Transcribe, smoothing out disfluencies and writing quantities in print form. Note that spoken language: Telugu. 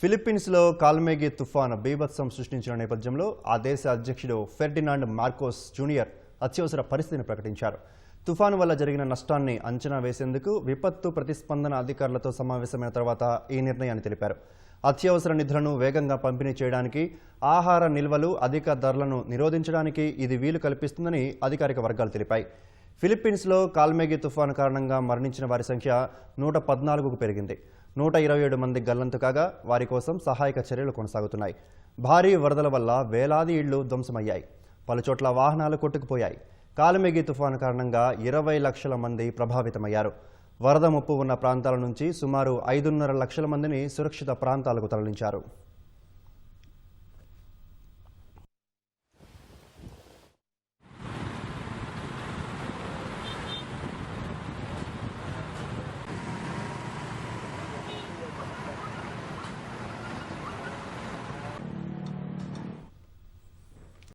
ఫిలిప్పీన్స్లో కాల్మేగి తుఫాను బీభత్సం సృష్టించిన నేపథ్యంలో ఆ దేశ అధ్యక్షుడు ఫెర్డినాండ్ మార్కోస్ జూనియర్ అత్యవసర పరిస్థితిని ప్రకటించారు. తుఫాను వల్ల జరిగిన నష్టాన్ని అంచనా వేసేందుకు విపత్తు ప్రతిస్పందన అధికారులతో సమావేశమైన తర్వాత ఈ నిర్ణయాన్ని తెలిపారు. అత్యవసర నిధులను వేగంగా పంపిణీ చేయడానికి, ఆహార నిల్వలు అధిక ధరలను నిరోధించడానికి ఇది వీలు కల్పిస్తుందని అధికారిక వర్గాలు తెలిపాయి. ఫిలిప్పీన్స్లో కాల్మేగి తుఫాను కారణంగా మరణించిన వారి సంఖ్య 114కు పెరిగింది. 127 మంది గల్లంతు కాగా వారి కోసం సహాయక చర్యలు కొనసాగుతున్నాయి. భారీ వరదల వల్ల వేలాది ఇళ్లు ధ్వంసమయ్యాయి. పలుచోట్ల వాహనాలు కొట్టుకుపోయాయి. కాల్మేగి తుఫాను కారణంగా 20 లక్షల మంది ప్రభావితమయ్యారు. వరద ముప్పు ఉన్న ప్రాంతాల నుంచి సుమారు 5.5 లక్షల మందిని సురక్షిత ప్రాంతాలకు తరలించారు.